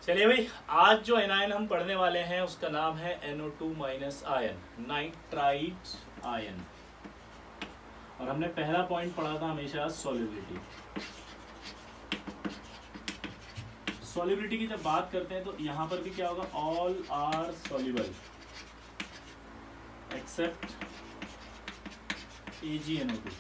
चलिए भाई, आज जो एनायन हम पढ़ने वाले हैं उसका नाम है NO2 minus ion, nitrite ion. और हमने पहला पॉइंट पढ़ा था हमेशा सॉल्युबिलिटी। सॉल्युबिलिटी की जब बात करते हैं तो यहां पर भी क्या होगा, all are soluble accept AgNO2।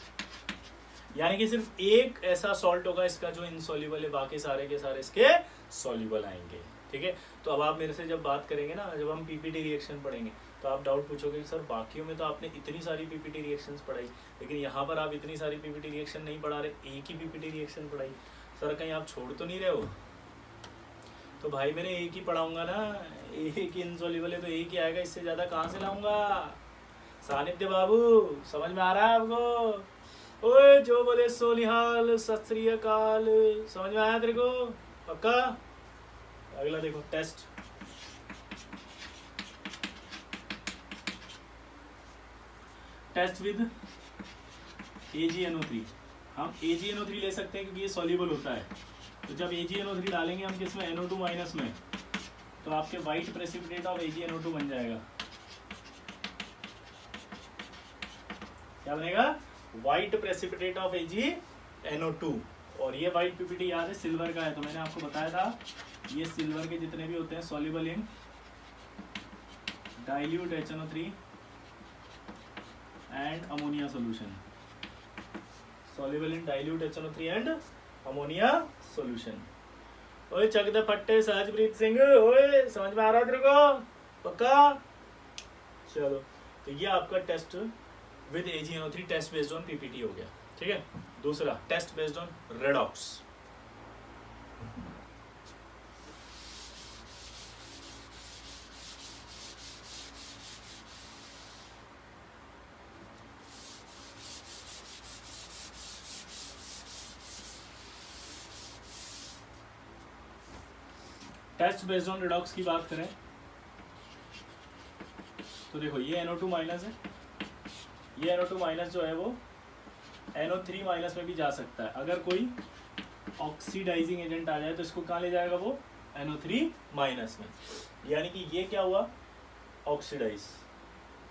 यानी कि सिर्फ एक ऐसा सॉल्ट होगा इसका जो इनसॉल्युबल है, बाकी सारे के सारे इसके सॉल्युबल आएंगे। ठीक है, तो अब आप मेरे से जब बात करेंगे ना, जब हम पीपीटी रिएक्शन पढ़ेंगे तो आप डाउट पूछोगे सर बाकियों में तो आपने इतनी सारी पीपीटी रिएक्शंस पढ़ाई, लेकिन यहाँ पर आप इतनी सारी पीपीटी रिएक्शन नहीं पढ़ा रहे, एक ही पीपीटी रिएक्शन पढ़ाई, सर कहीं आप छोड़ तो नहीं रहे हो? तो भाई मैंने एक ही पढ़ाऊंगा ना, एक ही इनसॉल्युबल है तो एक ही आएगा, इससे ज़्यादा कहाँ से लाऊंगा? सानिध्य बाबू, समझ में आ रहा है आपको? ओए जो बोले सोनिहाल सत श्री अकाल, समझ में आया तेरे को? पक्का? अगला देखो, टेस्ट। Test with AgNO3। हम AgNO3 ले सकते हैं क्योंकि ये सॉल्युबल होता है। तो जब AgNO3 डालेंगे हम किसमें, NO2 माइनस में, तो आपके व्हाइट प्रेसिपिटेट ऑफ AgNO2 बन जाएगा। क्या बनेगा? White precipitate of AgNO2। और ये व्हाइट पीपीटी याद है सिल्वर का है, तो मैंने आपको बताया था ये सिल्वर के जितने भी होते हैं soluble in dilute HNO3 and ammonia solution, soluble in dilute HNO3 and ammonia solution. ओए चक द फट्टे सहजप्रीत सिंह, ओए समझ में आ रहा है तेरे को? पक्का? चलो, तो ये आपका test with AgNO3 test based on PPT हो गया। ठीक है, दूसरा test based on redox. Test based on redox की बात करें तो देखो ये NO2 माइनस है, ये NO2 माइनस जो है वो NO3 माइनस में भी जा सकता है। अगर कोई ऑक्सीडाइजिंग एजेंट आ जाए तो इसको कहाँ ले जाएगा वो, NO3 माइनस में। यानी कि ये क्या हुआ, ऑक्सीडाइज,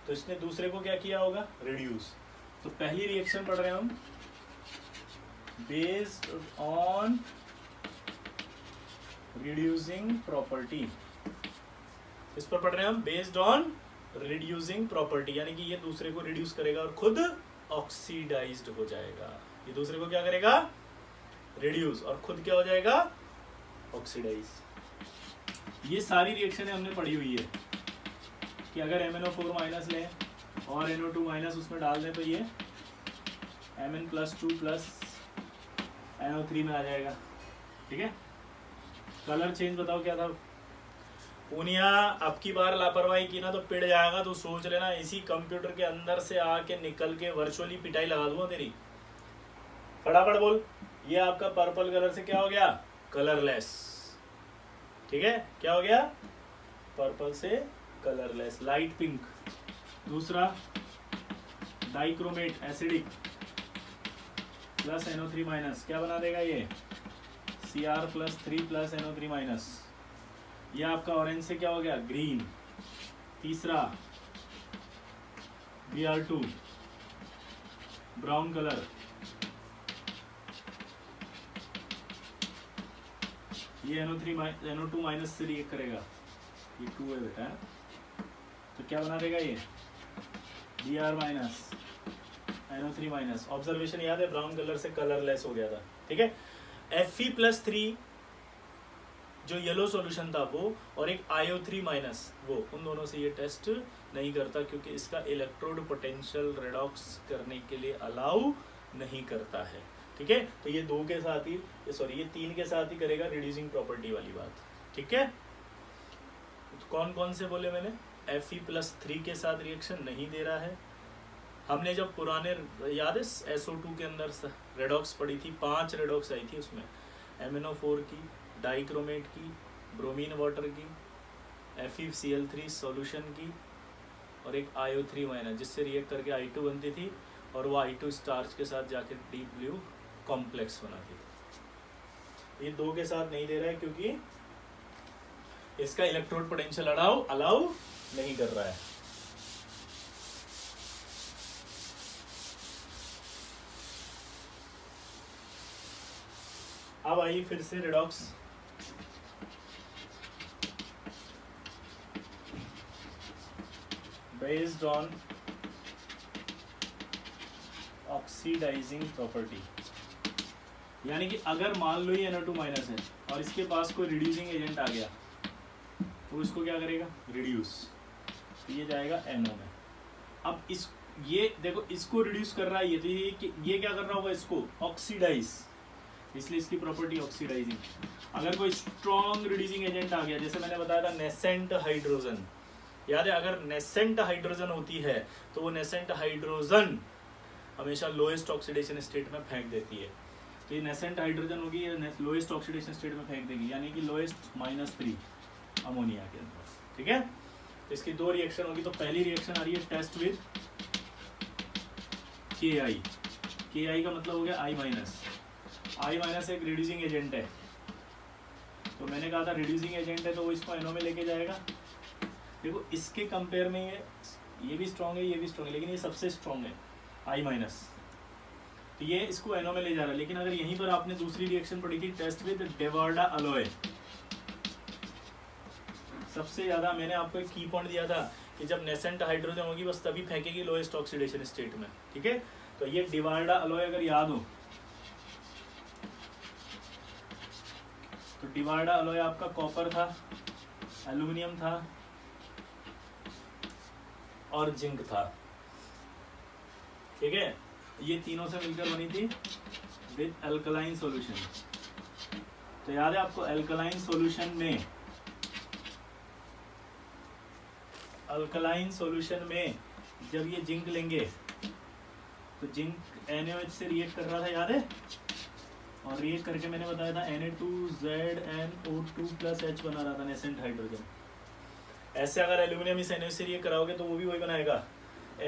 तो इसने दूसरे को क्या किया होगा, रिड्यूस। तो पहली रिएक्शन पढ़ रहे हैं हम बेस्ड ऑन रिड्यूसिंग प्रॉपर्टी। इस पर पढ़ रहे हैं हम बेस्ड ऑन रिड्यूसिंग प्रॉपर्टी, यानी कि ये दूसरे को रिड्यूस करेगा और खुद ऑक्सीडाइज्ड हो जाएगा। ये दूसरे को क्या करेगा, रिड्यूस, और खुद क्या हो जाएगा, ऑक्सीडाइज। ये सारी रिएक्शन हमने पढ़ी हुई है कि अगर MnO4 माइनस लें और NO2 माइनस उसमें डाल दें तो ये Mn+2 प्लस NO3 में आ जाएगा। ठीक है, कलर चेंज बताओ क्या था? पूनिया, अब की बार लापरवाही की ना तो पिट जाएगा, तू सोच लेना इसी कंप्यूटर के अंदर से आके निकल के वर्चुअली पिटाई लगा दूंगा तेरी। फटाफट बोल। ये आपका पर्पल कलर से क्या हो गया, कलरलेस। ठीक है, क्या हो गया, पर्पल से कलरलेस, लाइट पिंक। दूसरा dichromate acidic plus NO3 minus, क्या बना देगा ये, Cr+3 प्लस NO3 माइनस। ये आपका ऑरेंज से क्या हो गया, ग्रीन। तीसरा Br2 ब्राउन कलर, ये NO2 माइनस से रिएक्ट करेगा, ये 2 है बेटा, तो क्या बना देगा ये, Br minus NO3 minus. Observation याद है, ब्राउन कलर से कलरलेस हो गया था। ठीक है, Fe+3 जो येलो सॉल्यूशन था वो, और एक IO3 माइनस वो, उन दोनों से ये टेस्ट नहीं करता क्योंकि इसका इलेक्ट्रोड पोटेंशियल रेडॉक्स करने के लिए अलाउ नहीं करता है। ठीक है, तो ये 2 के साथ ही, सॉरी ये 3 के साथ ही करेगा रिड्यूसिंग प्रॉपर्टी वाली बात। ठीक है, तो कौन कौन से बोले मैंने, Fe+3 के साथ रिएक्शन नहीं दे रहा है। हमने जब पुराने, याद है SO2 के अंदर रेडॉक्स पड़ी थी, 5 रेडॉक्स आई थी उसमें, MnO4 की, डाइक्रोमेट की, ब्रोमीन वाटर की, FeCl3 सॉल्यूशन की, और एक IO3 माइनस जिससे रिएक्ट करके I2 बनती थी, और वो I2 स्टार्च के साथ जाके डीप ब्लू कॉम्प्लेक्स बनाती थी। ये 2 के साथ नहीं दे रहा है क्योंकि इसका इलेक्ट्रोड पोटेंशियल अलाउ नहीं कर रहा है। अब आइए फिर से redox. Based on oxidizing property, यानी कि अगर मान लो ये NO2 माइनस है और इसके पास कोई रिड्यूसिंग एजेंट आ गया तो इसको क्या करेगा, रिड्यूस, तो ये जाएगा NO में। अब ये देखो इसको रिड्यूस कर रहा है ये, तो ये क्या कर रहा होगा, इसको ऑक्सीडाइज, इसलिए इसकी प्रॉपर्टी ऑक्सीडाइजिंग। अगर कोई स्ट्रॉन्ग रिड्यूसिंग एजेंट आ गया, जैसे मैंने बताया था नेसेंट हाइड्रोजन, याद है अगर नेसेंट हाइड्रोजन होती है तो वो नेसेंट हाइड्रोजन हमेशा लोएस्ट ऑक्सीडेशन स्टेट में फेंक देती है। तो ये नेसेंट हाइड्रोजन होगी, ये लोएस्ट ऑक्सीडेशन स्टेट में फेंक देगी, यानी कि लोएस्ट -3 अमोनिया के अंदर। ठीक है, तो इसकी दो रिएक्शन होगी। तो पहली रिएक्शन आ रही है टेस्ट विद KI का मतलब हो गया I- एक रिड्यूसिंग एजेंट है, तो मैंने कहा था रिड्यूसिंग एजेंट है तो वो इसको NO में लेके जाएगा। देखो इसके कंपेयर में ये भी स्ट्रॉन्ग है, ये भी स्ट्रॉन्ग है, लेकिन ये सबसे स्ट्रॉन्ग है I-, तो ये इसको NO में ले जा रहा है। लेकिन अगर यहीं पर आपने दूसरी रिएक्शन पढ़ी थी टेस्ट विद डेवार्डा अलोय, सबसे ज्यादा मैंने आपको एक की पॉइंट दिया था कि जब नेसेंट हाइड्रोजन होगी बस तभी फेंकेगी लोएस्ट ऑक्सीडेशन स्टेट में। ठीक है, तो ये डेवार्डा अलोय अगर याद हो तो डेवार्डा अलोय आपका कॉपर था, एल्यूमिनियम था और जिंक था। ठीक है, ये तीनों से मिलकर बनी थी विद अल्कलाइन सॉल्यूशन। तो याद है आपको अल्कलाइन सॉल्यूशन में जब ये जिंक लेंगे तो जिंक NaOH से रिएक्ट कर रहा था, याद है, और रिएक्ट करके मैंने बताया था Na2ZnO2 + H बना रहा था नेसेंट हाइड्रोजन। ऐसे अगर एल्यूमिनियम इस NaOH से रिएक्ट कराओगे तो वो भी वही बनाएगा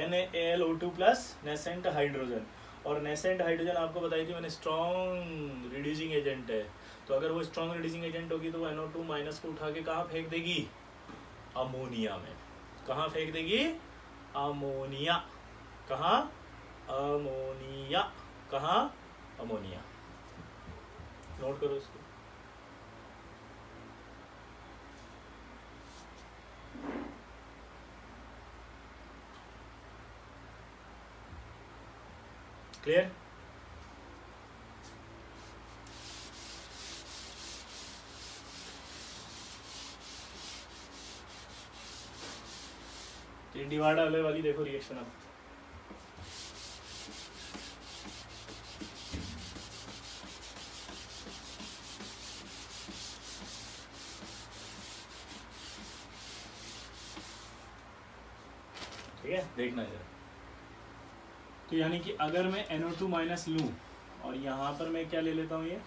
NaAlO2 + नेसेंट हाइड्रोजन। और नेसेंट हाइड्रोजन आपको बताई थी मैंने स्ट्रॉन्ग रिड्यूसिंग एजेंट है, तो अगर वो स्ट्रॉन्ग रिड्यूसिंग एजेंट होगी तो वो NO2- को उठा के कहाँ फेंक देगी, अमोनिया में। कहाँ फेंक देगी, अमोनिया। कहाँ, अमोनिया। कहाँ, अमोनिया। नोट करो इसको। क्लियर? डेवार्डा अलोय वाली देखो रिएक्शन अब। ठीक है, देखना जरा। तो यानी कि अगर मैं NO2- लूं और यहाँ पर मैं क्या ले लेता हूँ, ये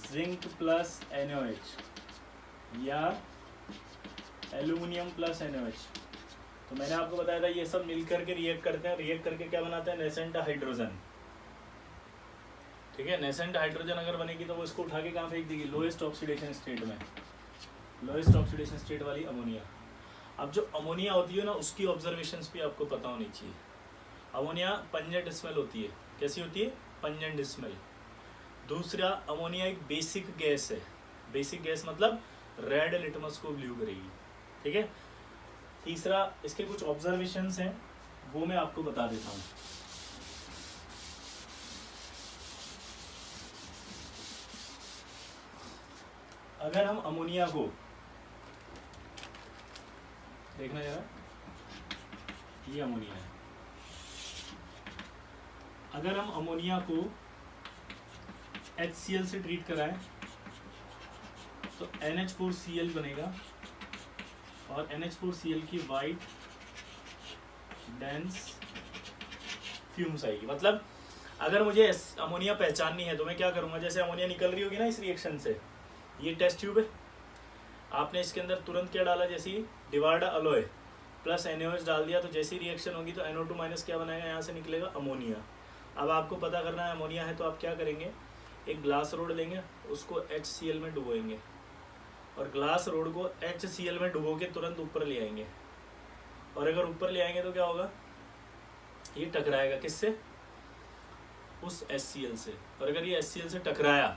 जिंक + NaOH या एल्यूमिनियम + NaOH, तो मैंने आपको बताया था ये सब मिलकर के रिएक्ट करते हैं, रिएक्ट करके क्या बनाते हैं, नेसेंट हाइड्रोजन। ठीक है, नेसेंट हाइड्रोजन अगर बनेगी तो वो इसको उठा के कहाँ फेंक देगी, लोएस्ट ऑक्सीडेशन स्टेट में, लोएस्ट ऑक्सीडेशन स्टेट वाली अमोनिया। अब जो अमोनिया होती है ना उसकी ऑब्जर्वेशंस भी आपको पता होनी चाहिए। अमोनिया पंजेंट स्मेल होती है, कैसी होती है, पंजेंट स्मेल। दूसरा, अमोनिया एक बेसिक गैस है, बेसिक गैस मतलब रेड लिटमस को ब्लू करेगी। ठीक है, तीसरा इसके कुछ ऑब्जर्वेशंस हैं वो मैं आपको बता देता हूँ। अगर हम अमोनिया को देखना यार, ये अमोनिया है, अगर हम अमोनिया को HCl से ट्रीट कराएं तो NH4Cl बनेगा और NH4Cl की वाइट डेंस फ्यूम्स आएगी। मतलब अगर मुझे अमोनिया पहचाननी है तो मैं क्या करूंगा, जैसे अमोनिया निकल रही होगी ना इस रिएक्शन से, ये टेस्ट ट्यूब है, आपने इसके अंदर तुरंत क्या डाला, जैसे डेवार्डा अलोय + NaOH डाल दिया, तो जैसी रिएक्शन होगी तो NO2- क्या बनाएगा, यहाँ से निकलेगा अमोनिया। अब आपको पता करना है अमोनिया है तो आप क्या करेंगे, एक ग्लास रोड लेंगे, उसको HCl में डुबोएंगे, और ग्लास रोड को HCl में डुबो के तुरंत ऊपर ले आएंगे, और अगर ऊपर ले आएंगे तो क्या होगा, ये टकराएगा किससे, उस HCl से, और अगर ये HCl से टकराया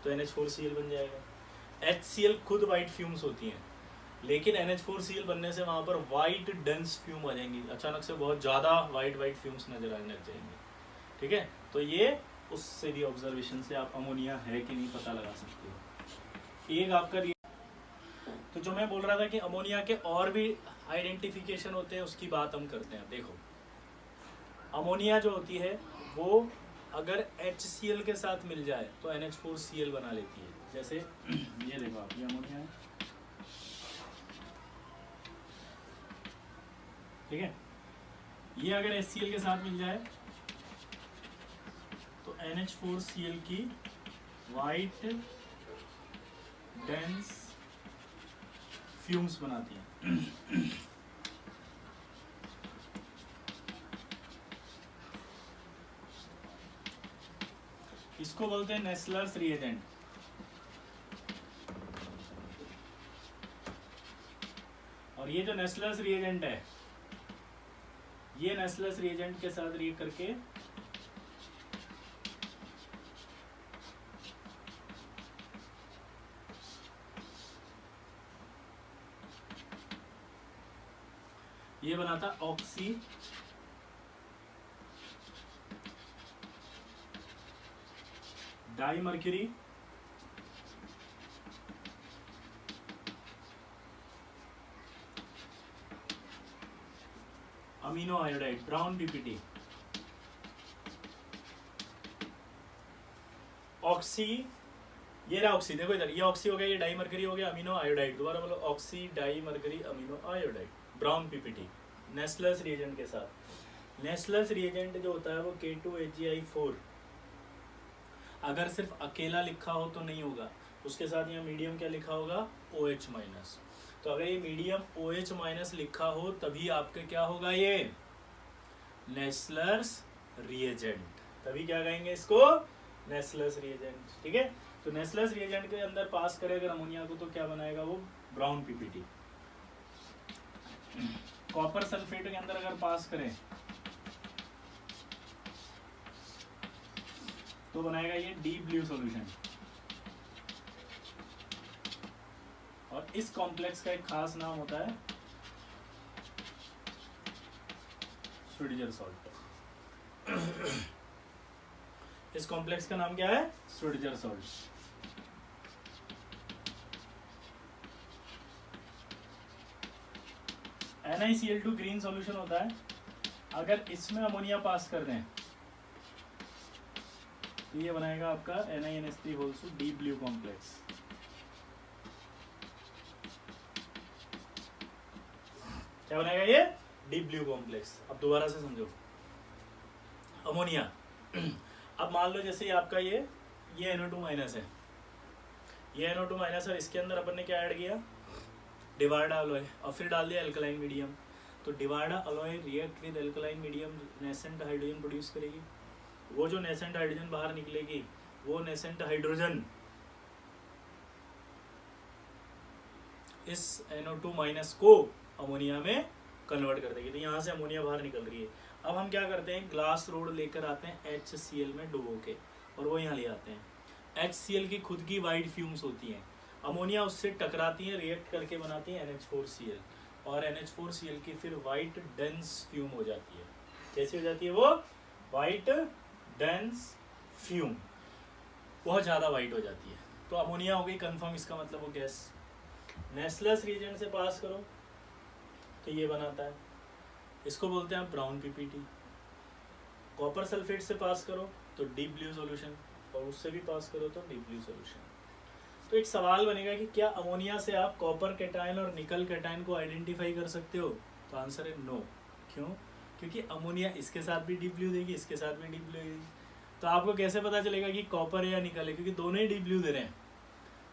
तो NH4Cl बन जाएगा। HCl खुद वाइट फ्यूम्स होती हैं, लेकिन NH4Cl बनने से वहाँ पर वाइट डेंस फ्यूम आ जाएंगी, अचानक से बहुत ज़्यादा वाइट फ्यूम्स नजर आने लग जाएंगे। ठीक है, तो ये उससे भी ऑब्जर्वेशन से आप अमोनिया है कि नहीं पता लगा सकते हो। एक आपका तो जो मैं बोल रहा था कि अमोनिया के और भी आइडेंटिफिकेशन होते हैं, उसकी बात हम करते हैं। देखो, अमोनिया जो होती है वो अगर HCl के साथ मिल जाए तो NH4Cl बना लेती है। जैसे ये देखो आप, ये अमोनिया है, ठीक है, ये अगर HCl के साथ मिल जाए तो NH4Cl की वाइट डेंस फ्यूम्स बनाती है। इसको बोलते हैं नेस्लर्स रिएजेंट। और ये जो नेस्लर्स रिएजेंट है, ये नेस्लर्स रिएजेंट के साथ रिएक्ट करके ये बनाता oxy dimercury amino iodide, brown PPT. Oxy, ये रहा ऑक्सी, देखो इधर, ये ऑक्सी हो गया, ये डाइमर्करी हो गया, अमीनो आयोडाइड, दोबारा बोलो, oxy dimercury amino iodide, brown PPT, Nessler's reagent के साथ। नेस्लर्स रिएजेंट जो होता है वो K2HgI4, अगर सिर्फ अकेला लिखा हो तो नहीं होगा, उसके साथ यहाँ मीडियम क्या लिखा होगा, OH-। तो अगर ये मीडियम OH- लिखा हो तभी आपके क्या होगा, ये नेस्लर्स रिएजेंट, तभी क्या कहेंगे इसको, नेस्लर्स रिएजेंट। ठीक है, तो नेस्लर्स रिएजेंट के अंदर पास करे अगर अमोनिया को तो क्या बनाएगा वो, ब्राउन पीपीटी। कॉपर सल्फेट के अंदर अगर पास करें तो बनाएगा ये डीप ब्लू सॉल्यूशन। और इस कॉम्प्लेक्स का एक खास नाम होता है स्वेडिजर सॉल्ट। इस कॉम्प्लेक्स का नाम क्या है, स्वेडिजर सॉल्ट। NiCl2 ग्रीन सॉल्यूशन होता है, अगर इसमें अमोनिया पास कर दें तो ये बनाएगा आपका NiNH3 डीप ब्लू कॉम्प्लेक्स। क्या बनाएगा ये, डीप ब्लू कॉम्प्लेक्स। अब दोबारा से समझो, अमोनिया, अब मान लो जैसे आपका ये NO2- है, ये NO2- और इसके अंदर अपन ने क्या ऐड किया, डिवार्डा अलोय, और फिर डाल दिया एल्कलाइन मीडियम। तो Devarda alloy react with alkaline medium, nascent hydrogen produce करेगी। वो जो नेसेंट हाइड्रोजन बाहर निकलेगी, वो नेसेंट हाइड्रोजन इस NO2- को अमोनिया में कन्वर्ट कर देगी। तो यहाँ से अमोनिया बाहर निकल रही है। अब हम क्या करते हैं, ग्लास रोड लेकर आते हैं HCl में डुबो के, और वो यहाँ ले आते हैं। HCl की खुद की वाइट फ्यूम्स होती हैं, अमोनिया उससे टकराती है, रिएक्ट करके बनाती है NH4Cl, और NH4Cl की फिर वाइट डेंस फ्यूम हो जाती है। कैसी हो जाती है वो, वाइट डेंस फ्यूम, बहुत ज़्यादा वाइट हो जाती है। तो अमोनिया हो गई कंफर्म, इसका मतलब वो गैस। नेस्लर्स रिएजेंट से पास करो तो ये बनाता है, इसको बोलते हैं ब्राउन पीपीटी। कॉपर सल्फेट से पास करो तो डीप ब्लू सॉल्यूशन, और उससे भी पास करो तो डीप ब्लू सॉल्यूशन। तो एक सवाल बनेगा कि क्या अमोनिया से आप कॉपर कैटायन और निकल कैटायन को आइडेंटिफाई कर सकते हो, तो आंसर है नो। क्यों, क्योंकि अमोनिया इसके साथ भी डीप ब्लू देगी, इसके साथ भी डीप ब्लू देगी। तो आपको कैसे पता चलेगा कि कॉपर है या निकल है, क्योंकि दोनों ही डीप ब्लू दे रहे हैं।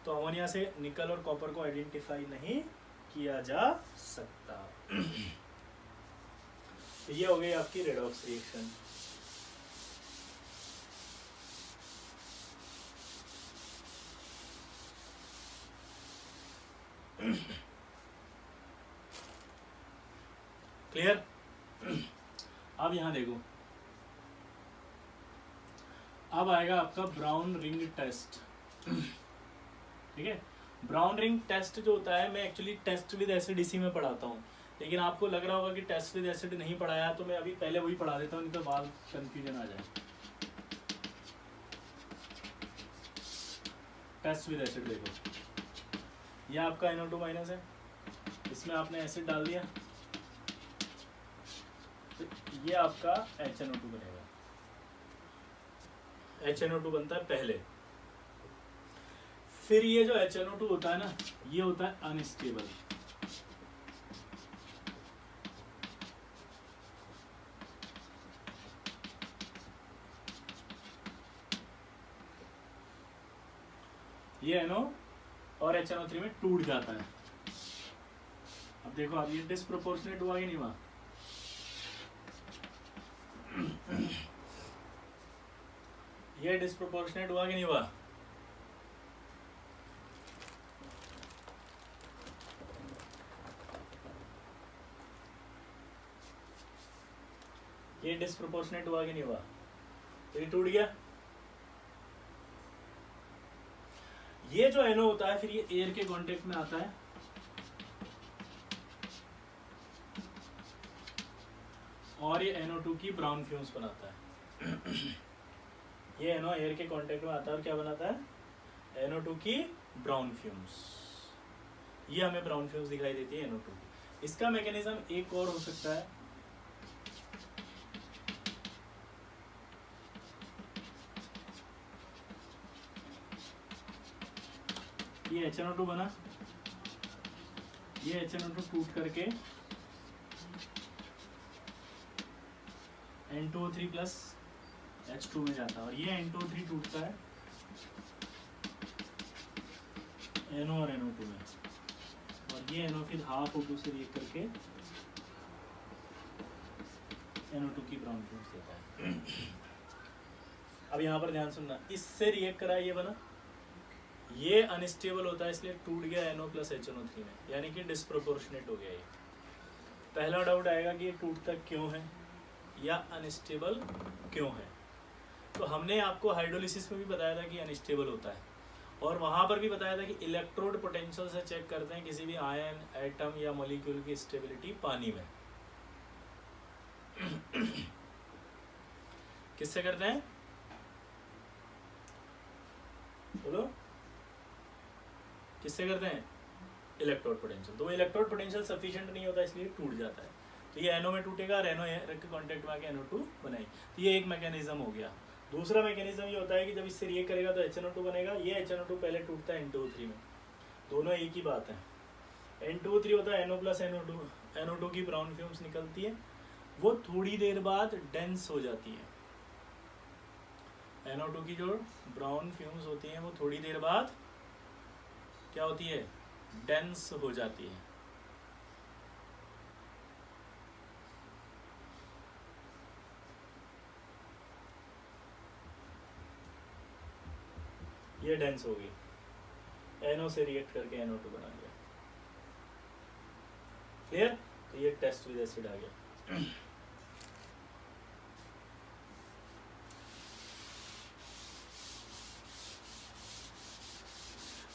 तो अमोनिया से निकल और कॉपर को आइडेंटिफाई नहीं किया जा सकता। तो ये हो गई आपकी रेडॉक्स रिएक्शन। क्लियर? अब यहां देखो, अब आएगा आपका ब्राउन रिंग टेस्ट। ठीक है, ब्राउन रिंग टेस्ट जो होता है, मैं एक्चुअली टेस्ट विद एसिड इसी में पढ़ाता हूँ, लेकिन आपको लग रहा होगा कि टेस्ट विद एसिड नहीं पढ़ाया, तो मैं अभी पहले वही पढ़ा देता हूँ, नहीं तो बाद कंफ्यूजन आ जाए। टेस्ट विद एसिड देखो, यह आपका NO2 माइनस है, इसमें आपने एसिड डाल दिया, तो ये आपका HNO2 बनेगा। HNO2 बनता है पहले, फिर ये जो HNO2 होता है ना, ये होता है अनस्टेबल। ये NO और HNO3 में टूट जाता है। अब देखो, अब ये डिस्प्रोपोर्शनेट हुआ कि नहीं हुआ? ये डिस्प्रोपोर्शनेट हुआ कि नहीं हुआ? ये डिस्प्रोपोर्शनेट हुआ कि नहीं हुआ? तो ये टूट गया। ये जो NO होता है, फिर ये एयर के कांटेक्ट में आता है, और ये NO2 की ब्राउन फ्यूम्स बनाता है। ये NO एयर के कांटेक्ट में आता है और क्या बनाता है? NO2 की ब्राउन फ्यूम्स। ये हमें ब्राउन फ्यूम्स दिखाई देती है NO2 की। इसका मैकेनिज्म एक और हो सकता है, ये HNO2 बना, ये HNO2 टूट करके N2O3 प्लस H2 में जाता है, और ये N2O3 टूटता है NO और NO2 में, और ये NO फिर हाफ O2 से रिएक्ट करके NO2 की ब्राउन फ्यूम्स देता है। अब यहाँ पर ध्यान सुनना, इससे रिएक्ट करा ये बना, ये अनस्टेबल होता है, इसलिए टूट गया NO प्लस HNO3 में, यानी कि डिस्प्रोपोर्शनेट हो गया ये। पहला डाउट आएगा कि ये टूटता क्यों है या अनस्टेबल क्यों है। तो हमने आपको हाइड्रोलिसिस में भी बताया था कि अनस्टेबल होता है, और वहां पर भी बताया था कि इलेक्ट्रोड पोटेंशियल से चेक करते हैं किसी भी आयन, एटम या मॉलिक्यूल की स्टेबिलिटी पानी में। किससे करते हैं? बोलो, किससे करते हैं? Electrode potential. तो इलेक्ट्रोड पोटेंशियल सफिशिएंट नहीं होता, इसलिए टूट जाता है। तो ये NO में टूटेगा और NO के कांटेक्ट में आके NO2 बनाएगी। तो ये एक मैकेनिज्म हो गया। दूसरा मैकेनिज्म ये होता है कि जब इससे रिएक्ट करेगा तो HNO2 बनेगा। ये HNO2 पहले टूटता है N2O3 में, दोनों एक ही बात है। N2O3 होता है NO प्लस NO2 की ब्राउन फ्यूम्स निकलती है, वो थोड़ी देर बाद डेंस हो जाती है। NO2 की जो ब्राउन फ्यूम्स होती हैं वो थोड़ी देर बाद क्या होती है? डेंस हो जाती है। ये डेंस हो गई, NO से रिएक्ट करके NO2 बना लिया। क्लियर? तो ये टेस्ट विद एसिड आ गया।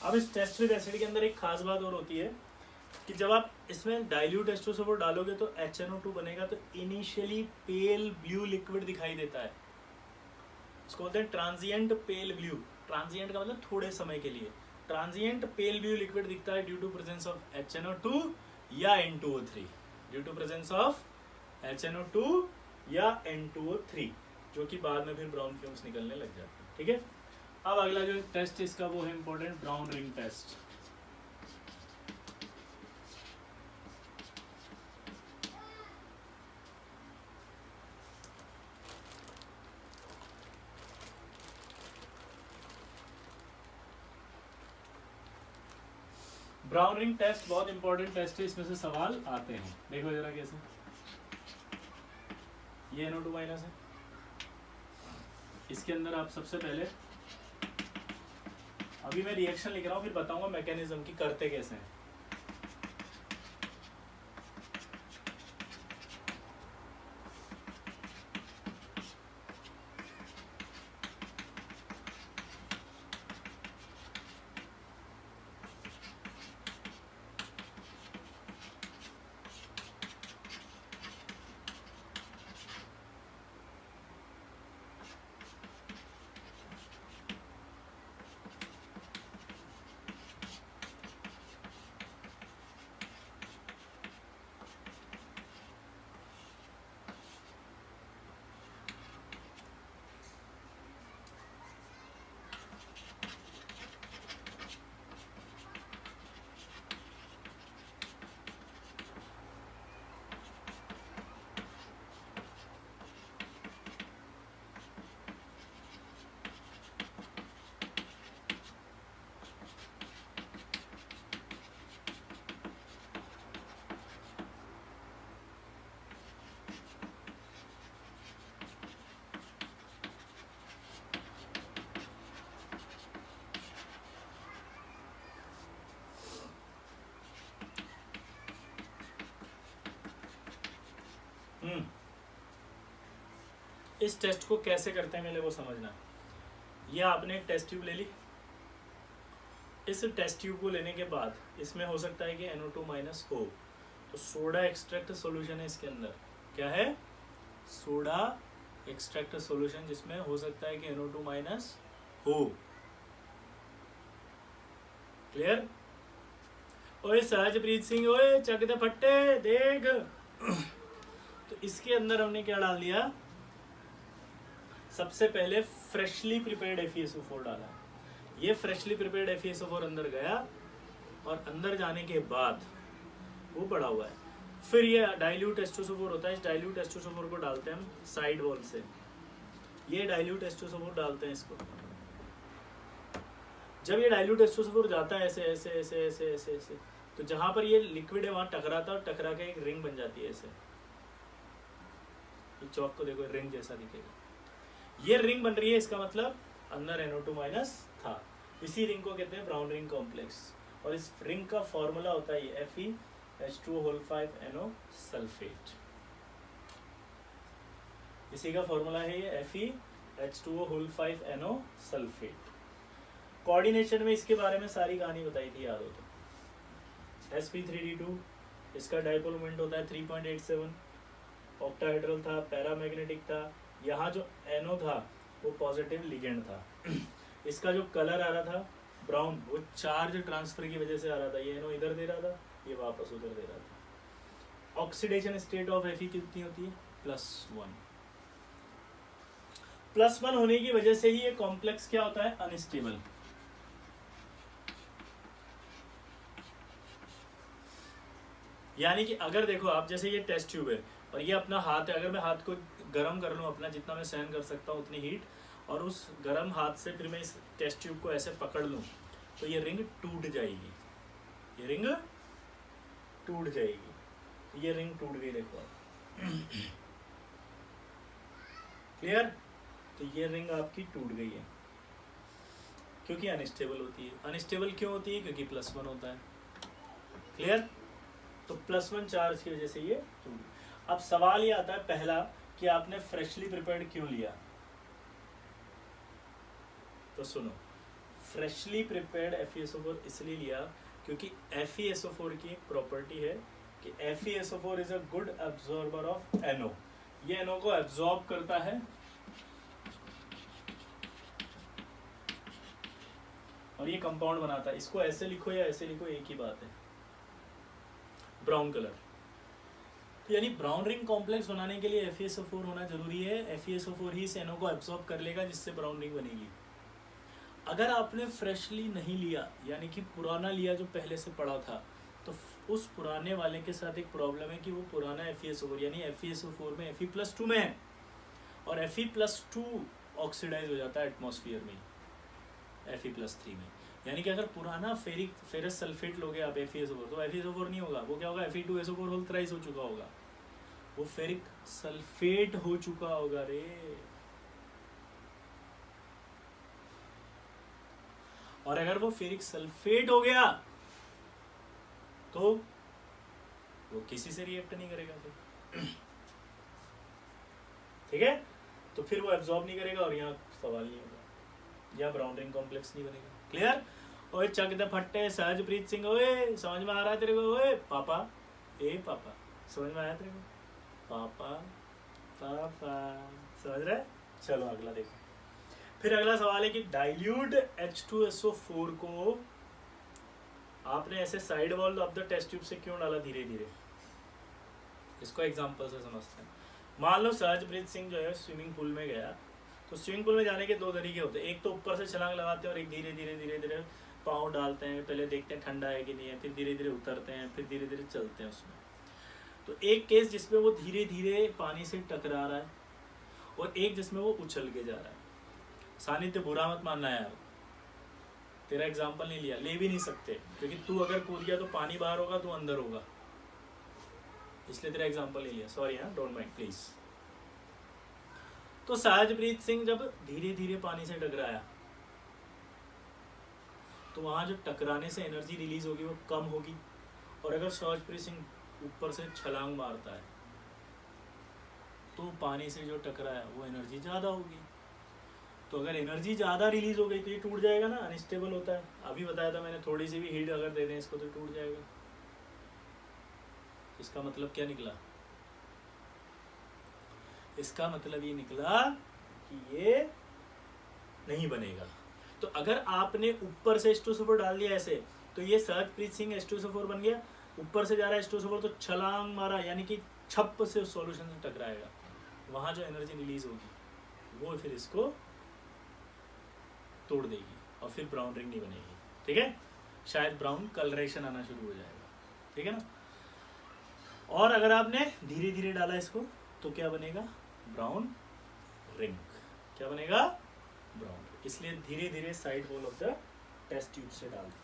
अब इस टेस्ट विद एसिड के अंदर एक खास बात और होती है कि जब आप इसमें डाइल्यूट H2SO4 डालोगे तो HNO2 बनेगा, तो इनिशियली पेल ब्लू लिक्विड दिखाई देता है। इसको बोलते हैं ट्रांजिएंट पेल ब्लू। ट्रांजिएंट का मतलब थोड़े समय के लिए। ट्रांजिएंट पेल ब्लू लिक्विड दिखता है due to presence of HNO2 या N2O3, due to presence of HNO2 या N2O3, जो कि बाद में फिर ब्राउन फ्यूम्स निकलने लग जाते हैं। ठीक है, अब अगला जो टेस्ट इसका वो है important, brown ring test. Brown ring test बहुत इंपॉर्टेंट टेस्ट है, इसमें से सवाल आते हैं। देखो जरा कैसे, ये NO2 माइनस है, इसके अंदर आप सबसे पहले, अभी मैं रिएक्शन लिख रहा हूँ फिर बताऊंगा मैकेनिज्म की करते कैसे हैं। इस टेस्ट को कैसे करते हैं पहले वो समझना। ये आपने एक टेस्ट ट्यूब ले ली, इस टेस्ट ट्यूब को लेने के बाद इसमें हो सकता है कि NO2 माइनस हो, तो सोडा एक्सट्रैक्ट सॉल्यूशन है इसके अंदर। क्या है? सोडा एक्सट्रैक्ट सॉल्यूशन, जिसमें हो सकता है कि NO2 माइनस हो। क्लियर? ओए सहजप्रीत सिंह, ओए चक दे फट्टे देख। तो इसके अंदर हमने क्या डाल दिया? सबसे पहले फ्रेशली प्रिपेयर्ड FeSO4 डाला। ये फ्रेशली प्रिपेयर्ड FeSO4 अंदर गया और अंदर जाने के बाद वो पड़ा हुआ है। फिर ये डाइल्यूट H2SO4 होता है, इस डाइल्यूट H2SO4 को डालते हैं हम साइड वॉल से। ये डाइल्यूट H2SO4 डालते हैं इसको। जब ये डाइल्यूट H2SO4 जाता है ऐसे ऐसे ऐसे ऐसे ऐसे ऐसे, तो जहां पर ये लिक्विड है वहां टकराता है और टकरा के एक रिंग बन जाती है ऐसे। ये चौक को देखो, रिंग जैसा दिखेगा। ये रिंग बन रही है, इसका मतलब अंदर NO2 माइनस था। इसी रिंग को कहते हैं ब्राउन रिंग कॉम्प्लेक्स। और इस रिंग का फॉर्मूला होता है ये FeH2O5NO सल्फेट। इसी का फॉर्मूला है ये FeH2O5NO सल्फेट। कोऑर्डिनेशन में इसके बारे में सारी कहानी बताई थी, याद हो तो। sp3d2, इसका डाइपोल मोमेंट होता है 3.87, ऑक्टाहेड्रल था, पैरामैग्नेटिक था। यहाँ जो NO था वो पॉजिटिव लिगेंड था। इसका जो कलर आ रहा था ब्राउन, वो चार्ज ट्रांसफर की वजह से आ रहा था। ये NO इधर दे रहा था, ये वापस उधर दे रहा था। ऑक्सीडेशन स्टेट ऑफ Fe कितनी होती है? +1। +1 होने की वजह से ही ये कॉम्प्लेक्स क्या होता है? अनस्टेबल। यानी कि अगर देखो आप, जैसे ये टेस्ट ट्यूब है और ये अपना हाथ है, अगर मैं हाथ को गर्म कर लूँ अपना, जितना मैं सहन कर सकता हूँ उतनी हीट, और उस गर्म हाथ से फिर मैं इस टेस्ट ट्यूब को ऐसे पकड़ लूँ, तो ये रिंग टूट जाएगी। ये रिंग टूट जाएगी। ये रिंग टूट गई, देखो आप। क्लियर? तो ये रिंग आपकी टूट गई है, क्योंकि अनस्टेबल होती है। अनस्टेबल क्यों होती है? क्योंकि +1 होता है। क्लियर? तो +1 चार्ज की वजह से ये टूट। अब सवाल ये आता है पहला कि आपने फ्रेशली प्रिपेयर्ड क्यों लिया? तो सुनो, फ्रेशली प्रिपेयर्ड FeSO4 इसलिए लिया क्योंकि FeSO4 की एक प्रॉपर्टी है कि FeSO4 is a good absorber of NO। ये NO को एब्जॉर्ब करता है और ये कंपाउंड बनाता है। इसको ऐसे लिखो या ऐसे लिखो, एक ही बात है, ब्राउन कलर। तो यानी ब्राउन रिंग कॉम्प्लेक्स बनाने के लिए FeSO4 होना जरूरी है। FeSO4 ही इस NO को एब्जॉर्ब कर लेगा, जिससे ब्राउन रिंग बनेगी। अगर आपने फ्रेशली नहीं लिया, यानी कि पुराना लिया जो पहले से पड़ा था, तो उस पुराने वाले के साथ एक प्रॉब्लम है कि वो पुराना FeSO4 यानी FeSO4 में Fe+2 में है, और Fe+2 ऑक्सीडाइज हो जाता है एटमॉस्फेयर में Fe+3 में। यानी कि अगर पुराना फेरस सल्फेट लोगे आप FeSO4, तो FeSO4 नहीं होगा, वो क्या होगा? Fe2SO4 होल थ्राइस हो चुका होगा, वो फेरिक सल्फेट हो चुका होगा रे। और अगर वो फेरिक सल्फेट हो गया तो वो किसी से रिएक्ट नहीं करेगा फिर। ठीक है? तो फिर वो एब्जॉर्ब नहीं करेगा और यहाँ सवाल नहीं होगा, या ब्राउन रिंग कॉम्प्लेक्स नहीं बनेगा। क्लियर? ओए चक दे फट्टे सहजप्रीत सिंह, ओए समझ में आ रहा है तेरे को? ओए पापा, ए पापा, समझ में आया तेरे को? पापा पापा, समझ रहे? चलो अगला देखो। फिर अगला सवाल है कि डाइल्यूट H2SO4 को आपने ऐसे side wall of the test tube से क्यों डाला धीरे धीरे? इसको एग्जांपल से समझते हैं। मान लो सहजप्रीत सिंह जो है स्विमिंग पूल में गया, तो स्विमिंग पूल में जाने के दो तरीके होते हैं। एक तो ऊपर से छलांग लगाते हैं और एक धीरे धीरे धीरे धीरे पाँव डालते हैं, पहले देखते हैं ठंडा है कि नहीं है, फिर धीरे धीरे उतरते हैं, फिर धीरे धीरे चलते हैं उसमें। तो एक केस जिसमें वो धीरे धीरे पानी से टकरा रहा है, और एक जिसमें वो उछल के जा रहा है। सानिध्य बुरा मत मानना यार, तेरा एग्जाम्पल नहीं लिया, ले भी नहीं सकते, क्योंकि तू अगर कूद गया तो पानी बाहर होगा, तू अंदर होगा, इसलिए तेरा एग्जाम्पल नहीं लिया। सॉरी हाँ, डोंट माइंड प्लीज। तो सहजप्रीत सिंह जब धीरे धीरे पानी से टकराया, तो वहां जो टकराने से एनर्जी रिलीज होगी वो कम होगी। और अगर सहजप्रीत सिंह ऊपर से छलांग मारता है, तो पानी से जो टकराया वो एनर्जी ज़्यादा होगी। तो अगर एनर्जी ज़्यादा रिलीज हो गई तो ये टूट जाएगा ना, अनस्टेबल होता है। अभी बताया था मैंने, थोड़ी सी भी हीट अगर दे दें इसको तो टूट जाएगा। इसका मतलब क्या निकला? इसका मतलब ये निकला कि ये नहीं बनेगा। तो अगर आपने ऊपर से H2SO4 डाल दिया ऐसे, तो ये सरप्रीत सिंह H2SO4 बन गया। ऊपर से जा रहा है H2SO4 तो छलांग मारा, यानी कि छप से उस सॉल्यूशन से टकराएगा। वहाँ जो एनर्जी रिलीज होगी वो फिर इसको तोड़ देगी और फिर ब्राउन रिंग नहीं बनेगी। ठीक है, शायद ब्राउन कलरेशन आना शुरू हो जाएगा। ठीक है ना। और अगर आपने धीरे धीरे डाला इसको तो क्या बनेगा? Brown ring. क्या बनेगा? ब्राउन। इसलिए धीरे धीरे side wall of the test tube से डालते हैं।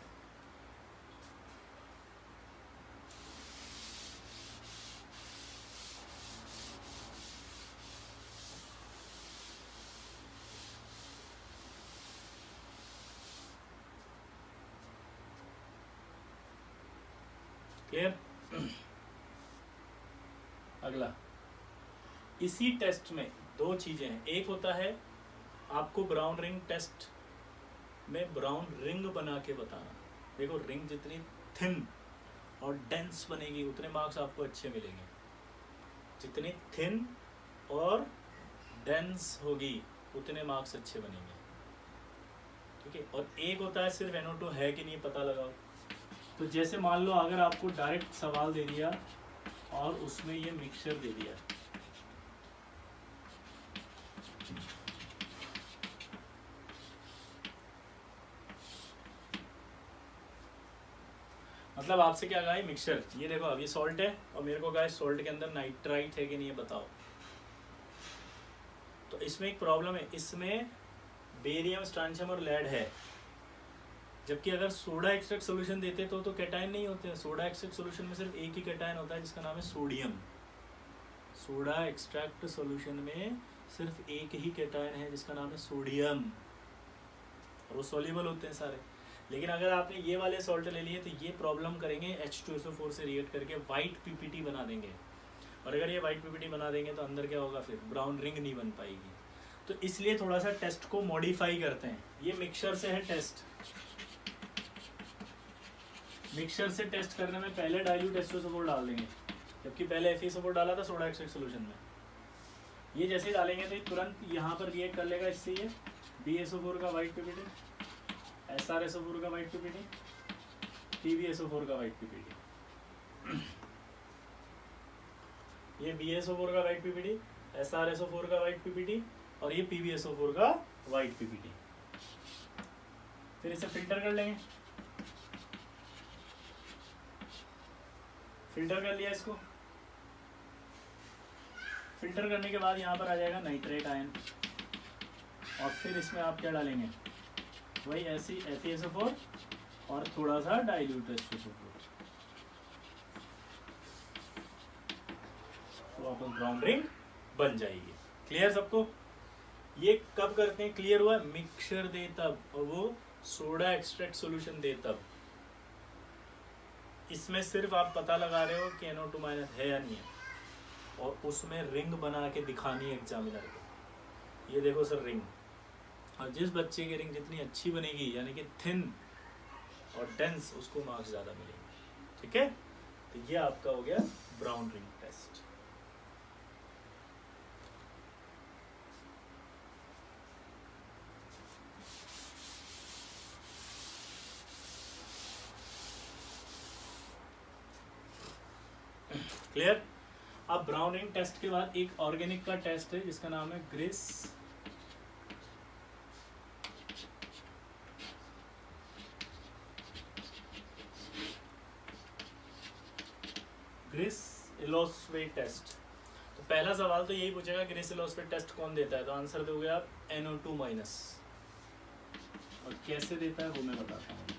क्लियर? अगला, इसी टेस्ट में दो चीजें हैं। एक होता है आपको ब्राउन रिंग टेस्ट में ब्राउन रिंग बना के बताना। देखो, रिंग जितनी थिन और डेंस बनेगी उतने मार्क्स आपको अच्छे मिलेंगे। जितनी थिन और डेंस होगी उतने मार्क्स अच्छे बनेंगे। ठीक है। और एक होता है सिर्फ NO2 है कि नहीं पता लगाओ। तो जैसे मान लो अगर आपको डायरेक्ट सवाल दे दिया और उसमें ये मिक्सचर दे दिया, मतलब आपसे क्या कहा है? मिक्सचर। ये देखो, अब ये सॉल्ट है और मेरे को कहा है सॉल्ट के अंदर नाइट्राइट है कि नहीं, ये बताओ। तो इसमें एक प्रॉब्लम है, इसमें बेरियम, स्ट्रांशियम और लेड है। जबकि अगर सोडा एक्सट्रैक्ट सॉल्यूशन देते तो कैटायन नहीं होते हैं। सोडा एक्सट्रैक्ट सॉल्यूशन में सिर्फ एक ही कैटायन होता है जिसका नाम है सोडियम। सोडा एक्सट्रैक्ट सॉल्यूशन में सिर्फ एक ही कैटायन है जिसका नाम है सोडियम, और वो सॉल्युबल होते हैं सारे। लेकिन अगर आपने ये वाले सॉल्ट ले लिए तो ये प्रॉब्लम करेंगे, H2SO4 से रिएक्ट करके वाइट PPT बना देंगे। और अगर ये वाइट PPT बना देंगे तो अंदर क्या होगा? फिर ब्राउन रिंग नहीं बन पाएगी। तो इसलिए थोड़ा सा टेस्ट को मॉडिफाई करते हैं। ये मिक्सचर से है टेस्ट। मिक्सचर से टेस्ट करने में पहले डाइल्यूट H2SO4 डाल देंगे, जबकि पहले FeSO4 डाला था सोडा एक्सट्रैक्ट सॉल्यूशन में। ये जैसे ही डालेंगे तो तुरंत यहाँ पर रिएक्ट कर लेगा इससे। ये BaSO4 का वाइट PPT, SrSO4 का वाइट PPT, PbSO4 का वाइट PPT। ये BaSO4 का वाइट PPT, SrSO4 का वाइट PPT और ये PbSO4 का वाइट PPT। फिर इसे फिल्टर कर लेंगे। फिल्टर कर लिया इसको। फिल्टर करने के बाद यहाँ पर आ जाएगा नाइट्रेट आयन, और फिर इसमें आप क्या डालेंगे? वही ऐसी FeSO4 और थोड़ा सा डाइल्यूट H2SO4। तो आपको ब्राउन रिंग बन जाएगी। क्लियर सबको? ये कब करते हैं? क्लियर हुआ? मिक्सचर दे तब, और वो सोडा एक्सट्रैक्ट सॉल्यूशन दे तब। इसमें सिर्फ आप पता लगा रहे हो कि NO2- है या नहीं है, और उसमें रिंग बना के दिखानी है एग्जामिनर को। ये देखो सर रिंग, और जिस बच्चे की रिंग जितनी अच्छी बनेगी, यानी कि थिन और डेंस, उसको मार्क्स ज़्यादा मिलेंगे। ठीक है। तो ये आपका हो गया ब्राउन रिंग टेस्ट। क्लियर? अब ब्राउन रिंग टेस्ट के बाद एक ऑर्गेनिक का टेस्ट है जिसका नाम है ग्रिस इलोस्वेट टेस्ट। तो पहला सवाल तो यही पूछेगा ग्रिस इलोस्वेट टेस्ट कौन देता है, तो आंसर दोगे आप NO2-। और कैसे देता है वो मैं बताता हूँ।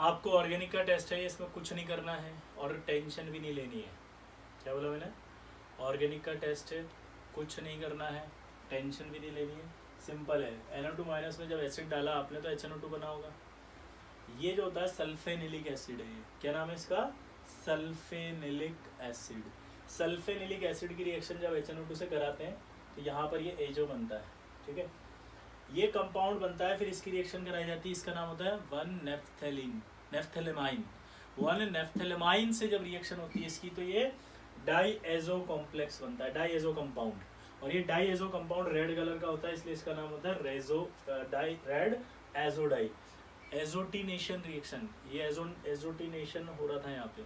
आपको ऑर्गेनिक का टेस्ट है, इसमें कुछ नहीं करना है और टेंशन भी नहीं लेनी है। क्या बोला मैंने? ऑर्गेनिक का टेस्ट है, कुछ नहीं करना है, टेंशन भी नहीं लेनी है, सिंपल है। NO2 माइनस में जब एसिड डाला आपने तो HNO2 बना होगा। ये जो होता है सल्फेनिलिक एसिड है, क्या नाम है इसका? सल्फेनिलिक एसिड। सल्फेनिलिक एसिड की रिएक्शन जब HNO2 से कराते हैं तो यहाँ पर ये एजो बनता है, ठीक है। ये कंपाउंड बनता है, फिर इसकी रिएक्शन कराई जाती है, इसका नाम होता है 1-नेफ्थेलेमाइन। 1-नेफ्थेलेमाइन से जब रिएक्शन होती है इसकी तो ये डाईएजो कॉम्प्लेक्स बनता है, डाईएजो कंपाउंड। और ये डाईएजो कंपाउंड रेड कलर का होता है, इसलिए इसका नाम होता है रेड एजोडाई। एजोटिनेशन रिएक्शन, ये एजोटिनेशन हो रहा था यहाँ पे,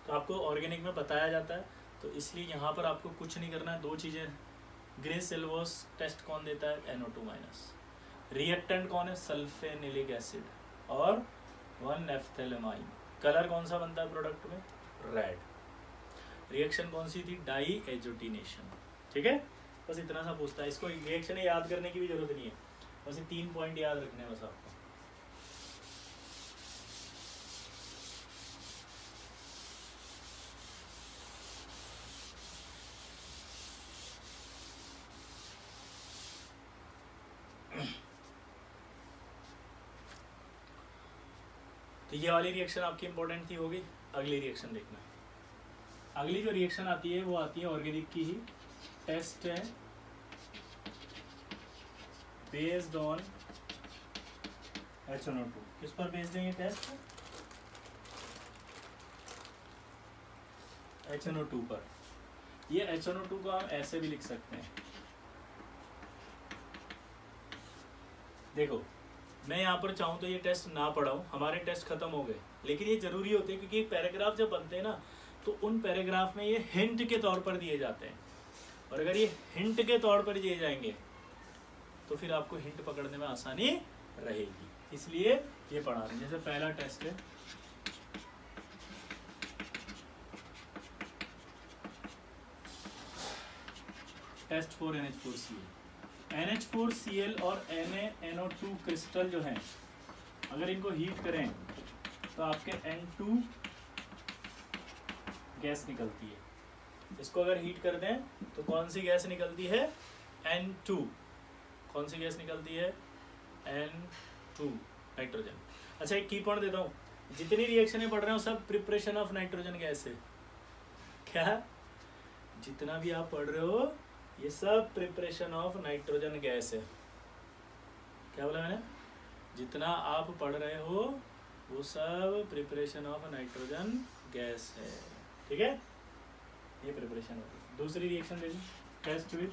तो आपको ऑर्गेनिक में बताया जाता है, तो इसलिए यहाँ पर आपको कुछ नहीं करना है। दो चीज़ें, ग्रे-सिल्वोस टेस्ट कौन देता है? NO2 minus. रिएक्टेंट कौन है? सल्फेनिलिक एसिड और 1-नेफ्थेलेमाइन। कलर कौन सा बनता है प्रोडक्ट में? रेड। रिएक्शन कौन सी थी? डाई एजोटिनेशन, ठीक है। बस इतना सा पूछता है, इसको रिएक्शन याद करने की भी जरूरत नहीं है, बस ये 3 पॉइंट याद रखने हैं बस आपको। तो ये वाली रिएक्शन आपकी इंपॉर्टेंट थी, होगी। अगली रिएक्शन देखना। अगली जो रिएक्शन आती है वो आती है ऑर्गेनिक की ही। टेस्ट है बेस्ड ऑन HNO2। किस पर बेस्ड है ये टेस्ट? HNO2 पर। ये HNO2 को हम ऐसे भी लिख सकते हैं, देखो मैं यहाँ पर चाहूँ तो ये टेस्ट ना पढ़ाऊँ, हमारे टेस्ट खत्म हो गए, लेकिन ये जरूरी होते हैं क्योंकि पैराग्राफ जब बनते हैं ना तो उन पैराग्राफ में ये हिंट के तौर पर दिए जाते हैं, और अगर ये हिंट के तौर पर दिए जाएंगे तो फिर आपको हिंट पकड़ने में आसानी रहेगी, इसलिए ये पढ़ा रहे हैं। जैसे पहला टेस्ट है टेस्ट फॉर NH4Cl। NH4Cl और NaNO2 क्रिस्टल जो हैं, अगर इनको हीट करें तो आपके N2 गैस निकलती है। इसको अगर हीट कर दें तो कौन सी गैस निकलती है? N2। कौन सी गैस निकलती है? N2, nitrogen. अच्छा एक की पॉइंट देता हूँ, जितनी रिएक्शनें पढ़ रहे हो सब प्रिपरेशन ऑफ नाइट्रोजन गैस है। क्या? जितना भी आप पढ़ रहे हो ये सब प्रिपरेशन ऑफ नाइट्रोजन गैस है। क्या बोला मैंने? जितना आप पढ़ रहे हो वो सब प्रिपरेशन ऑफ नाइट्रोजन गैस है, ठीक है। ये प्रिपरेशन होती है। दूसरी रिएक्शन देखिए, टेस्ट विद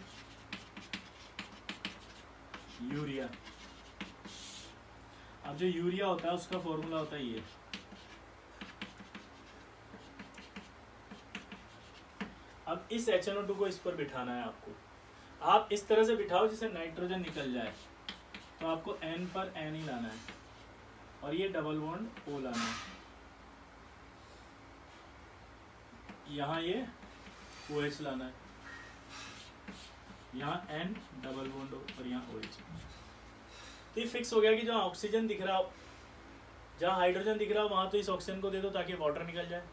यूरिया। अब जो यूरिया होता है उसका फॉर्मूला होता है ये, अब इस HNO2 को इस पर बिठाना है आपको। आप इस तरह से बिठाओ जिससे नाइट्रोजन निकल जाए, तो आपको N पर N ही लाना है और ये डबल बॉन्ड O लाना है। यहाँ ये OH लाना है, यहाँ N डबल बॉन्ड O और यहाँ OH। तो ये फिक्स हो गया कि जहाँ ऑक्सीजन दिख रहा हो, जहाँ हाइड्रोजन दिख रहा हो वहाँ तो इस ऑक्सीजन को दे दो ताकि वाटर निकल जाए,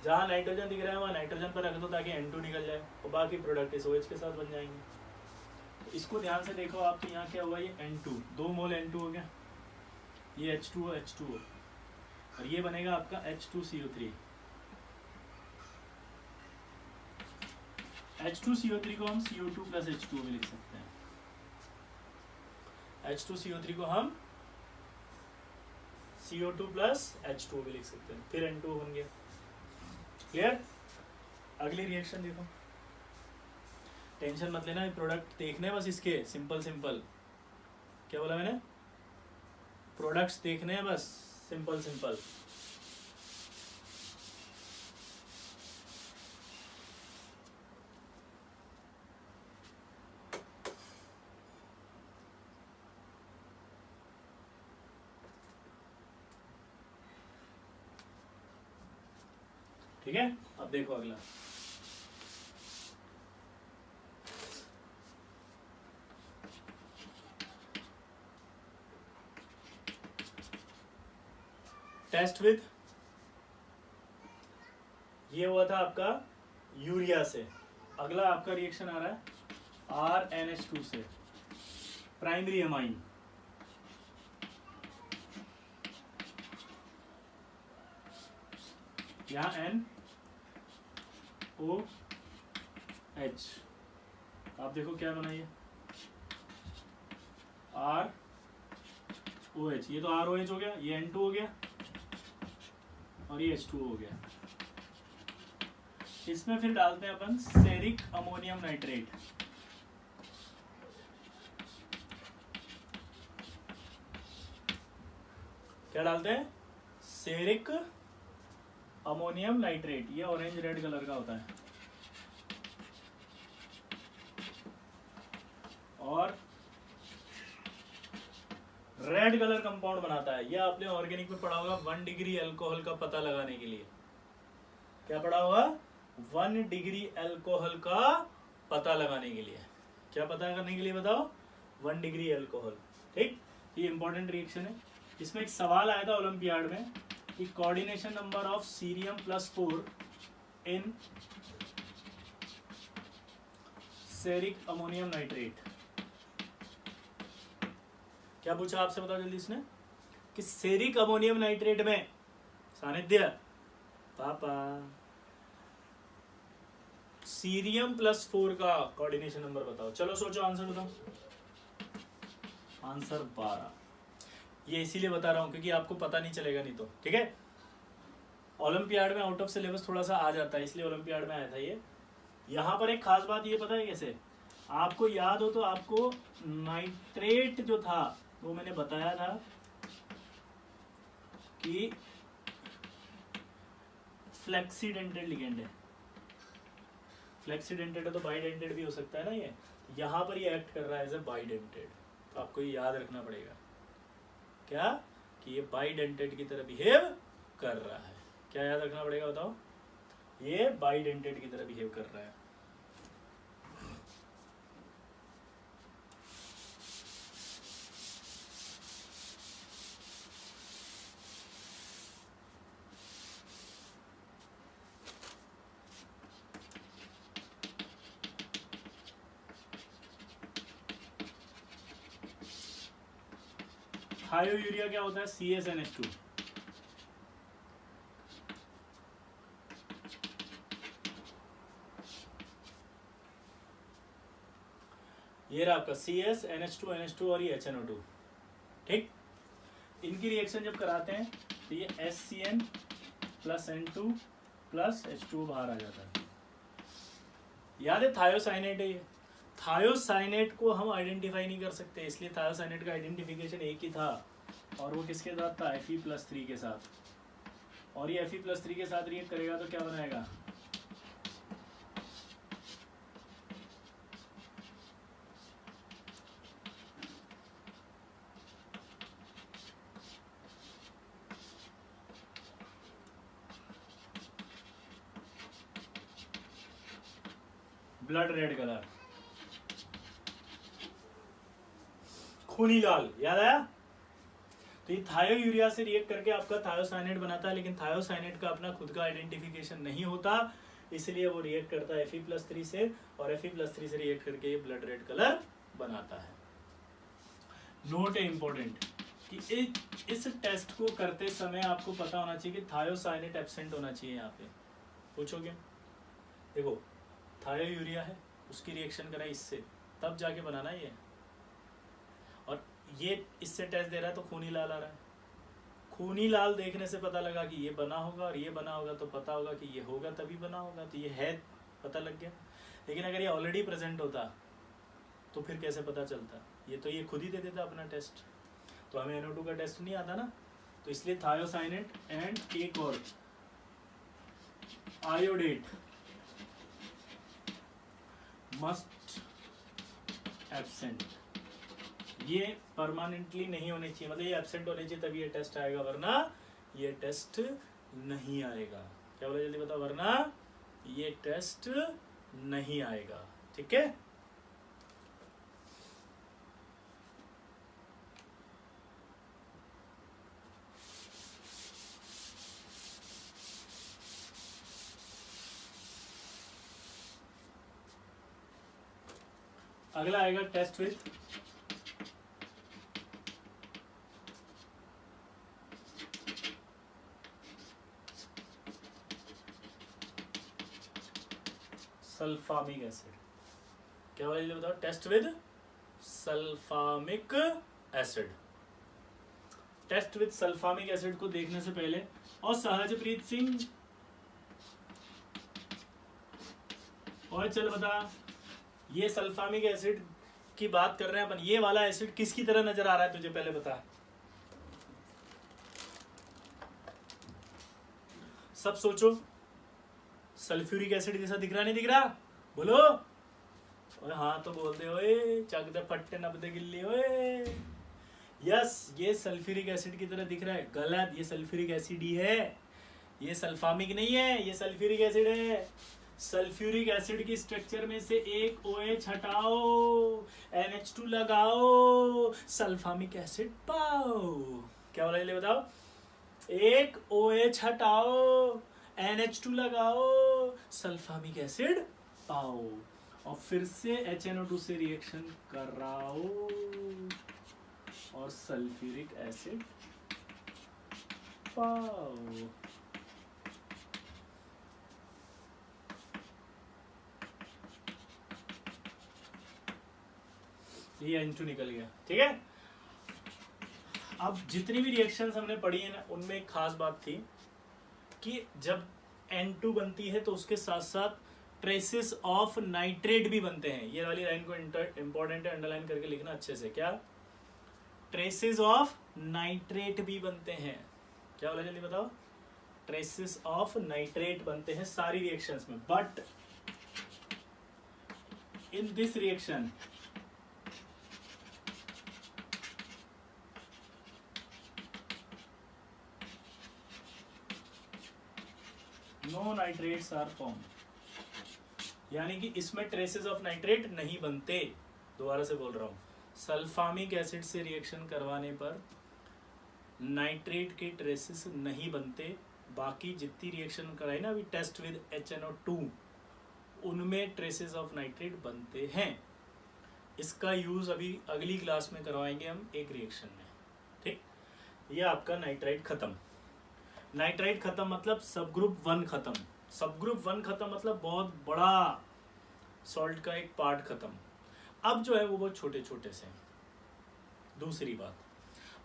जहाँ नाइट्रोजन दिख रहा है वहाँ नाइट्रोजन पर रख दो ताकि N2 निकल जाए, और बाकी प्रोडक्ट इस OH के साथ बन जाएंगे। तो इसको ध्यान से देखो आप, तो यहाँ क्या हुआ? ये N2, 2 मोल N2 हो गया, ये H2O H2O, और ये बनेगा आपका H2CO3। H2CO3 को हम CO2 प्लस H2O में लिख सकते हैं। H2CO3 को हम CO2 प्लस H2O में लिख सकते हैं, फिर N2 बन गया। क्लियर? अगली रिएक्शन देखो, टेंशन मत लेना, ये प्रोडक्ट देखने बस इसके, सिंपल सिंपल। क्या बोला मैंने? प्रोडक्ट्स देखने हैं बस, सिंपल सिंपल। ठीक है, अब देखो अगला। टेस्ट विद, ये हुआ था आपका यूरिया से। अगला आपका रिएक्शन आ रहा है RNH2 से, प्राइमरी एमाइन। यहाँ NOH, आप देखो क्या बनाइए, ROH, ये तो ROH हो गया, ये N2 हो गया और ये H2 हो गया। इसमें फिर डालते हैं अपन सेरिक अमोनियम नाइट्रेट। क्या डालते हैं? Ceric ammonium nitrate. ये ऑरेंज रेड कलर का होता है और रेड कलर कंपाउंड बनाता है। ये आपने ऑर्गेनिक में पढ़ा होगा 1 डिग्री अल्कोहल का पता लगाने के लिए। क्या पढ़ा होगा? 1 डिग्री अल्कोहल का पता लगाने के लिए। क्या पता करने के लिए बताओ? 1 डिग्री अल्कोहल। ठीक, ये इंपॉर्टेंट रिएक्शन है। इसमें एक सवाल आया था ओलंपियाड में कि coordination number of cerium +4 in ceric ammonium nitrate. क्या पूछा आपसे, बताओ जल्दी इसने, कि सेरिक अमोनियम नाइट्रेट में सानिध्य पापा सीरियम +4 का कोऑर्डिनेशन नंबर बताओ। चलो सोचो, आंसर बताओ। आंसर 12। ये इसीलिए बता रहा हूं क्योंकि आपको पता नहीं चलेगा नहीं तो। ठीक है, ओलंपियाड में आउट ऑफ सिलेबस थोड़ा सा आ जाता है, इसलिए ओलंपियाड में आया था ये। यहां पर एक खास बात ये पता है कैसे, आपको याद हो तो आपको नाइट्रेट जो था वो मैंने बताया था कि फ्लेक्सीडेंटेड लिगेंड है। फ्लेक्सीडेंटेड है तो बाइडेंटेड भी हो सकता है ना। ये यहां पर ये एक्ट कर रहा है एज ए बाइडेंटेड, तो आपको ये याद रखना पड़ेगा क्या, कि ये बाइडेंटेड की तरह बिहेव कर रहा है। क्या याद रखना पड़ेगा बताओ? ये बाइडेंटेड की तरह बिहेव कर रहा है। थायोयूरिया क्या होता है? CSNH2। ये रहा आपका CSNH2 NH2 और ये HNO2। ठीक, इनकी रिएक्शन जब कराते हैं तो ये SCN + N2 + H2 बाहर आ जाता है। याद है थायोसाइनेट है ये। थायोसाइनेट को हम आइडेंटिफाई नहीं कर सकते, इसलिए थायोसाइनेट का आइडेंटिफिकेशन एक ही था और वो किसके साथ था? Fe+3 के साथ। और ये Fe+3 के साथ रिएक्ट करेगा तो क्या बनाएगा? ब्लड रेड कलर, खूनी लाल। याद आया? तो ये थायोयूरिया से रिएक्ट करके आपका थायोसाइनेट बनाता है, लेकिन थायोसाइनेट का अपना खुद का आइडेंटिफिकेशन नहीं होता, इसलिए वो रिएक्ट करता है Fe+3 से, और Fe+3 से रिएक्ट करके ये ब्लड रेड कलर बनाता है। नोट है इंपॉर्टेंट कि इस टेस्ट को करते समय आपको पता होना चाहिए कि थायोसाइनेट एब्सेंट होना चाहिए। यहाँ पे पूछोगे, देखो थायोयूरिया है, उसकी रिएक्शन करा इससे, तब जाके बनाना ये, और ये इससे टेस्ट दे रहा है तो खूनी लाल आ रहा है। खूनी लाल देखने से पता लगा कि ये बना होगा और ये बना होगा, तो पता होगा कि ये होगा तभी बना होगा, तो ये है, पता लग गया। लेकिन अगर ये ऑलरेडी प्रेजेंट होता तो फिर कैसे पता चलता? ये तो ये खुद ही दे देता अपना टेस्ट, तो हमें NO2 का टेस्ट नहीं आता ना। तो इसलिए थायोसाइनेट एंड एक और आयोडेट मस्ट एब्सेंट, ये परमानेंटली नहीं होने चाहिए, मतलब ये एब्सेंट होने चाहिए तभी ये टेस्ट आएगा, वरना ये टेस्ट नहीं आएगा। क्या बोले जल्दी बताओ? वरना ये टेस्ट नहीं आएगा। ठीक है, अगला आएगा टेस्ट विथ सल्फामिक एसिड। क्या वाला बताओ? Test with sulphamic acid. Test with sulphamic acid को देखने से पहले, और सहजप्रीत सिंह, और चल बता, ये सल्फामिक एसिड की बात कर रहे हैं अपन, ये वाला एसिड किसकी तरह नजर आ रहा है तुझे? पहले बता। सब सोचो, सल्फ्यूरिक एसिड जैसा दिख रहा नहीं दिख रहा? बोलो। ओए हाँ तो बोल दे, ओए चक दे फट्टे नब दे गिल्ली, ओए यस, ये सल्फ्यूरिक एसिड की तरह दिख रहा है। गलत, ये सल्फ्यूरिक एसिड ही है, ये सल्फामिक नहीं है, ये सल्फ्यूरिक एसिड है। सल्फ्यूरिक एसिड की स्ट्रक्चर में से एक OH हटाओ, NH2 लगाओ, सल्फामिक एसिड पाओ। क्या बोला ये बताओ? एक OH हटाओ, NH2 लगाओ, सल्फामिक एसिड पाओ, और फिर से HNO2 से रिएक्शन कराओ और सल्फ्यूरिक एसिड पाओ। ये N2 निकल गया, ठीक है। अब जितनी भी रिएक्शंस हमने पढ़ी है ना, उनमें एक खास बात थी कि जब N2 बनती है तो उसके साथ साथ ट्रेसेस ऑफ नाइट्रेट भी बनते हैं। ये वाली लाइन को इंपॉर्टेंट है, अंडरलाइन करके लिखना अच्छे से। क्या? ट्रेसेस ऑफ नाइट्रेट भी बनते हैं। क्या बोला जल्दी बताओ? ट्रेसेस ऑफ नाइट्रेट बनते हैं सारी रिएक्शंस में, but in this reaction no nitrates are formed, यानी कि इसमें ट्रेसेस ऑफ नाइट्रेट नहीं बनते। दोबारा से बोल रहा हूं, सल्फामिक एसिड से रिएक्शन करवाने पर नाइट्रेट के ट्रेसेस नहीं बनते। बाकी जितनी रिएक्शन कराई ना अभी टेस्ट विद HNO2, उनमें ट्रेसेस ऑफ नाइट्रेट बनते हैं। इसका यूज अभी अगली क्लास में करवाएंगे हम एक रिएक्शन में, ठीक। ये आपका नाइट्राइट खत्म। नाइट्राइट खत्म मतलब सब ग्रुप 1 खत्म। सब ग्रुप 1 खत्म मतलब बहुत बड़ा सॉल्ट का एक पार्ट खत्म। अब जो है वो बहुत छोटे छोटे से हैं। दूसरी बात,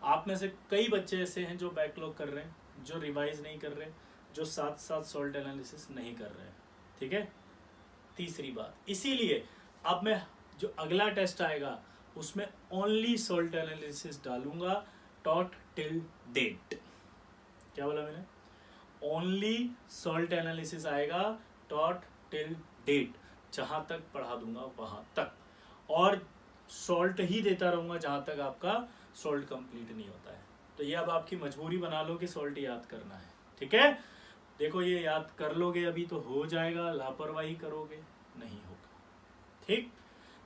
आप में से कई बच्चे ऐसे हैं जो बैकलॉग कर रहे हैं, जो रिवाइज नहीं कर रहे, जो साथ साथ सॉल्ट एनालिसिस नहीं कर रहे हैं, ठीक है। तीसरी बात, इसीलिए अब मैं जो अगला टेस्ट आएगा उसमें ओनली सॉल्ट एनालिसिस डालूंगा, टॉट टिल डेट। क्या बोला मैंने? ओनली सॉल्ट एनालिसिस आएगा, टॉट टिल डेट, जहां तक पढ़ा दूंगा वहां तक, और सॉल्ट ही देता रहूंगा जहां तक आपका सॉल्ट कंप्लीट नहीं होता है। तो ये अब आपकी मजबूरी बना लो कि सॉल्ट याद करना है, ठीक है। देखो ये याद कर लोगे अभी तो हो जाएगा, लापरवाही करोगे नहीं होगा, ठीक।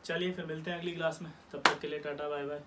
चलिए फिर मिलते हैं अगली क्लास में, तब तक के लिए टाटा बाय बाय।